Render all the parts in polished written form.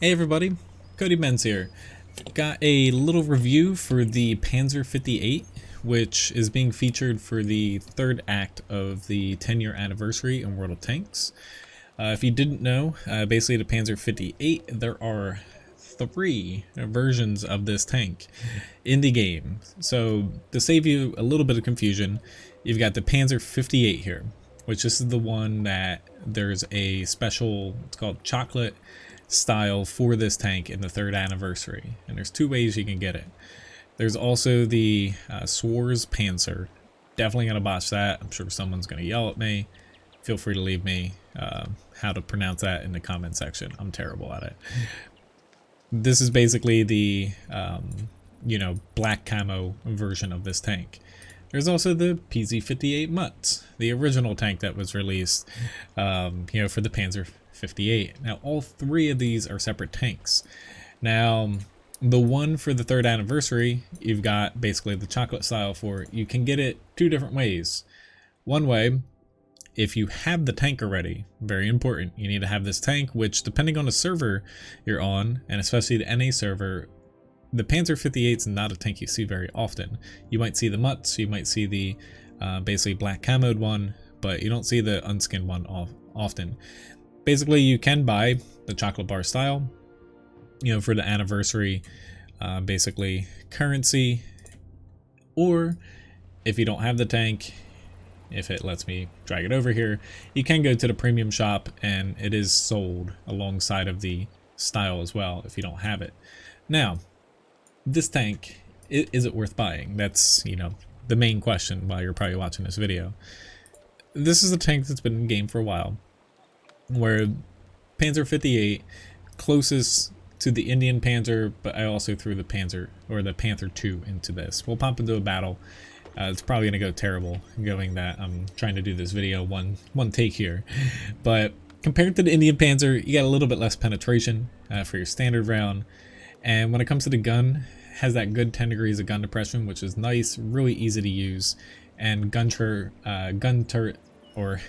Hey everybody, Cody Menz here. Got a little review for the Panzer 58, which is being featured for the third act of the 10-year anniversary in World of Tanks. If you didn't know, basically the Panzer 58, there are three versions of this tank in the game. So to save you a little bit of confusion, you've got the Panzer 58 here, which this is the one that there's a special, it's called chocolate style for this tank in the third anniversary, and there's two ways you can get it. There's also the Swords Panzer. Definitely gonna botch that. I'm sure someone's gonna yell at me. Feel free to leave me how to pronounce that in the comment section. I'm terrible at it. This is basically the black camo version of this tank. There's also the PZ-58 Mutz, the original tank that was released for the Panzer 58. Now all three of these are separate tanks. Now the one for the third anniversary, you've got basically the chocolate style for it. You can get it two different ways. One way, if you have the tank already, very important, you need to have this tank, which depending on the server you're on, and especially the NA server, the Panzer 58 is not a tank you see very often. You might see the Mutz, you might see the basically black camoed one, but you don't see the unskinned one often. Basically, you can buy the chocolate bar style, for the anniversary, basically currency, or if you don't have the tank, if it lets me drag it over here, you can go to the premium shop and it is sold alongside of the style as well if you don't have it. Now, this tank, is it worth buying? That's, the main question while you're probably watching this video. This is a tank that's been in the game for a while, where Panzer 58 closest to the Indien Panzer, but I also threw the Panzer or the Panther 2 into this. We'll pop into a battle. It's probably gonna go terrible, knowing that I'm trying to do this video one take here. But compared to the Indien Panzer, you got a little bit less penetration for your standard round, and when it comes to the gun, has that good 10 degrees of gun depression, which is nice, really easy to use, and gun turret or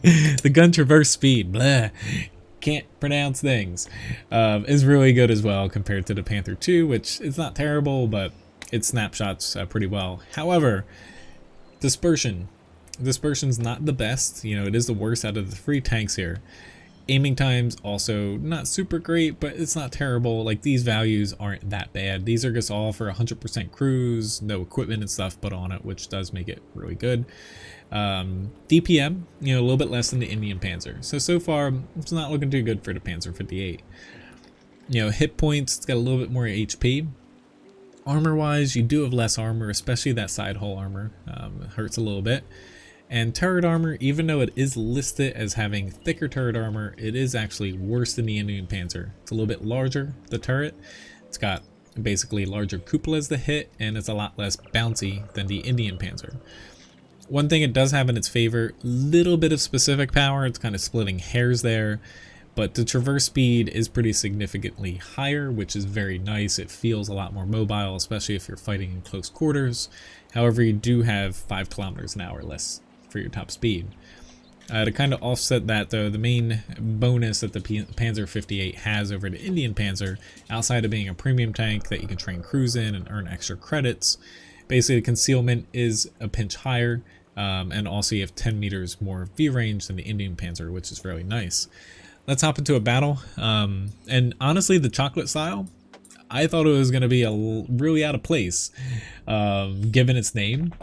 the gun traverse speed, blah, can't pronounce things, is really good as well compared to the Panther 2, which is not terrible, but it snapshots pretty well. However, dispersion's not the best. It is the worst out of the three tanks here. Aiming times also not super great, but it's not terrible. Like, these values aren't that bad. These are just all for 100% cruise, no equipment and stuff put on it, which does make it really good. DPM, a little bit less than the Indien Panzer. So far, it's not looking too good for the Panzer 58. Hit points, it's got a little bit more HP. Armor-wise, you do have less armor, especially that side hull armor. It hurts a little bit. And turret armor, even though it is listed as having thicker turret armor, it is actually worse than the Indien Panzer. It's a little bit larger, the turret. It's got basically larger cupolas to hit, and it's a lot less bouncy than the Indien Panzer. One thing it does have in its favor, little bit of specific power. It's kind of splitting hairs there, but the traverse speed is pretty significantly higher, which is very nice. It feels a lot more mobile, especially if you're fighting in close quarters. However, you do have 5 kilometers an hour less for your top speed. To kind of offset that, though, the main bonus that the Panzer 58 has over the Indien Panzer, outside of being a premium tank that you can train crews in and earn extra credits, basically the concealment is a pinch higher, and also you have 10 meters more view range than the Indien Panzer, which is really nice. Let's hop into a battle. And honestly, the chocolate style, I thought it was going to be really out of place, given its name.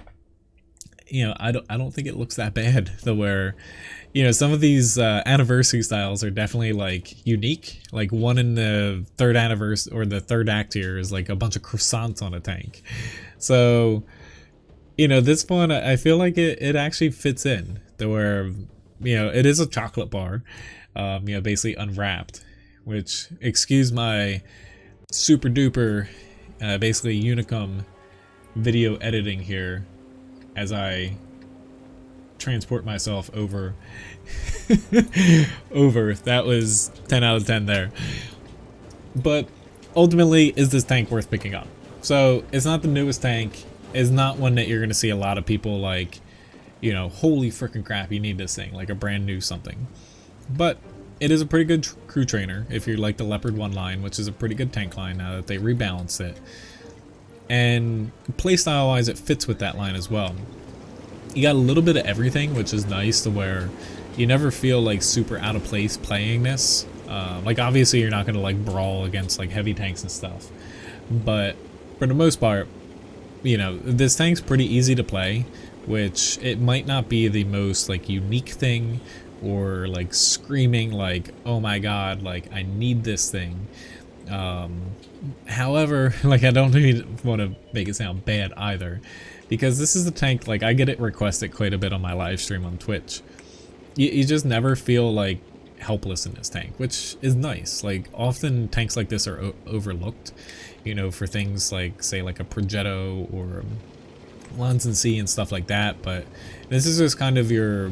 I don't think it looks that bad. Though where, some of these anniversary styles are definitely like unique. Like one in the third anniversary or the third act here is like a bunch of croissants on a tank. So, this one, I feel like it actually fits in. Though where, it is a chocolate bar, basically unwrapped, which, excuse my super duper, basically Unicum video editing here as I transport myself over. That was 10 out of 10 there. But ultimately, is this tank worth picking up? So it's not the newest tank. It's not one that you're going to see a lot of people like, holy freaking crap, you need this thing, like a brand new something. But it is a pretty good crew trainer if you like the Leopard 1 line, which is a pretty good tank line now that they rebalanced it. And playstyle wise, it fits with that line as well. You got a little bit of everything, which is nice, to where you never feel like super out of place playing this. Like obviously you're not going to like brawl against like heavy tanks and stuff, but for the most part, you know, this tank's pretty easy to play, which it might not be the most like unique thing or like screaming like, oh my god, like I need this thing. However, like I don't even want to make it sound bad either, because this is the tank, like I get it requested quite a bit on my live stream on Twitch. You just never feel like helpless in this tank, which is nice. Like often tanks like this are overlooked, you know, for things like say like a Progetto or Lance and C and stuff like that, but this is just kind of your,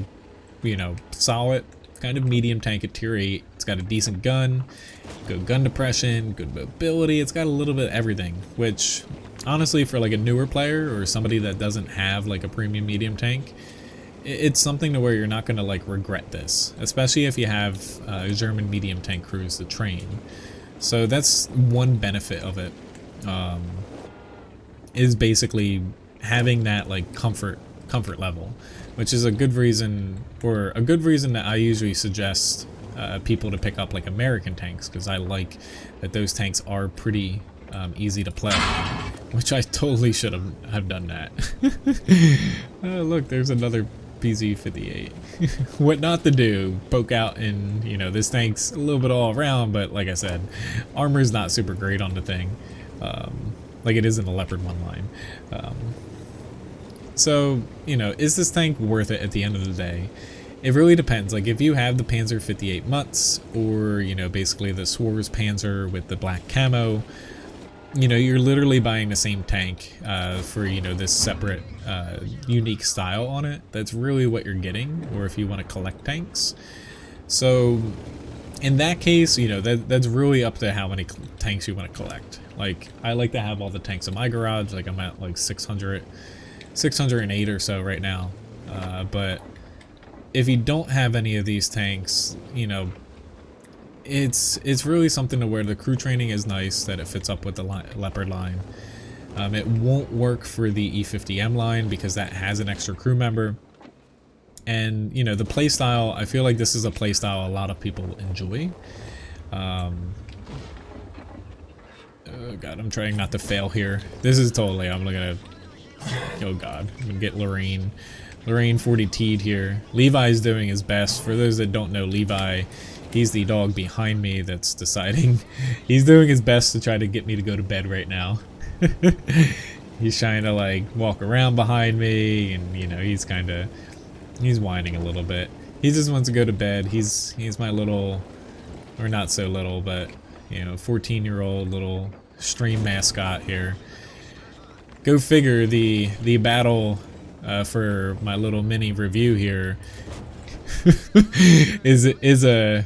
you know, solid kind of medium tank at tier 8. It's got a decent gun, good gun depression, good mobility. It's got a little bit of everything, which honestly for like a newer player or somebody that doesn't have like a premium medium tank, it's something to where you're not going to like regret this, especially if you have German medium tank crews to train. So that's one benefit of it, is basically having that like comfort level, which is a good reason, or a good reason that I usually suggest people to pick up like American tanks, because I like that those tanks are pretty easy to play, which I totally should have done that. Oh, look, there's another PZ-58. What not to do, poke out, and you know, this tank's a little bit all around, but like I said, armor's not super great on the thing, like it is in the Leopard 1 line. So, you know, is this tank worth it at the end of the day? It really depends. Like if you have the Panzer 58 Mutz, or you know, basically the Swarz Panzer with the black camo, you know, you're literally buying the same tank for, you know, this separate unique style on it. That's really what you're getting, or if you want to collect tanks. So in that case, you know, that's really up to how many tanks you want to collect. Like I like to have all the tanks in my garage. Like I'm at like 608 or so right now, but if you don't have any of these tanks, you know, it's really something to where the crew training is nice, that it fits up with the Leopard line. It won't work for the E50M line because that has an extra crew member, and you know, the playstyle, I feel like this is a playstyle a lot of people enjoy. Oh god, I'm trying not to fail here. This is totally, I'm gonna, oh god, I'm gonna get Lorraine 40T'd here. Levi's doing his best. For those that don't know Levi, he's the dog behind me that's deciding. He's doing his best to try to get me to go to bed right now. He's trying to like walk around behind me, and you know, he's whining a little bit. He just wants to go to bed. He's my little, or not so little, but you know, 14-year-old little stream mascot here. Go figure, the battle for my little mini review here is an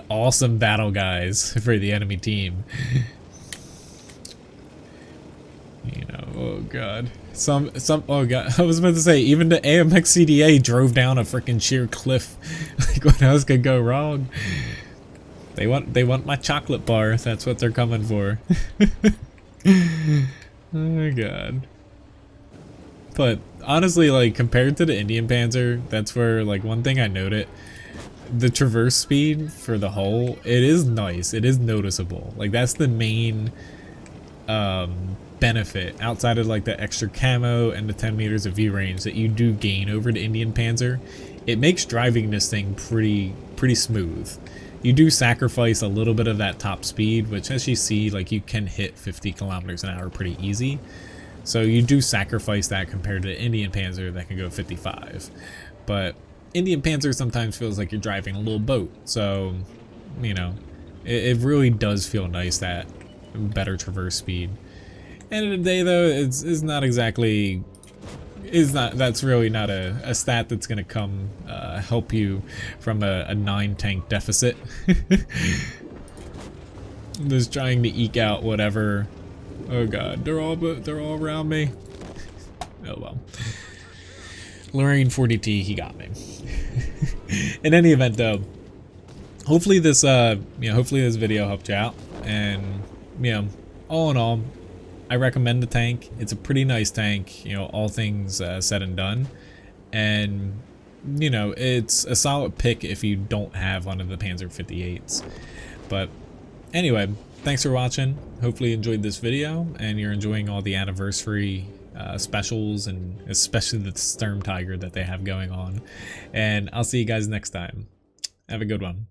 awesome battle, guys, for the enemy team. You know, oh god, oh god, I was about to say, even the AMX CDA drove down a freaking sheer cliff. Like what else could go wrong? They want my chocolate bar. That's what they're coming for. Oh my god. But honestly, like compared to the Indien Panzer, that's where like one thing I noted, the traverse speed for the hull, it is nice. It is noticeable. Like that's the main benefit outside of like the extra camo and the 10 meters of view range that you do gain over the Indien Panzer. It makes driving this thing pretty smooth. You do sacrifice a little bit of that top speed, which as you see, like you can hit 50 kilometers an hour pretty easy. So you do sacrifice that compared to the Indien Panzer that can go 55. But Indien Panzer sometimes feels like you're driving a little boat. So, you know, it really does feel nice, that better traverse speed. End of the day though, it's not exactly, that's really not a stat that's gonna come help you from a 9 tank deficit. Just trying to eke out whatever. Oh god, they're all around me. Oh well. Lorraine 40T, he got me. In any event though, hopefully this hopefully this video helped you out, and all in all, I recommend the tank. It's a pretty nice tank, all things said and done, and it's a solid pick if you don't have one of the Panzer 58s. But anyway, thanks for watching. Hopefully you enjoyed this video and you're enjoying all the anniversary specials, and especially the Sturm Tiger that they have going on. And I'll see you guys next time. Have a good one.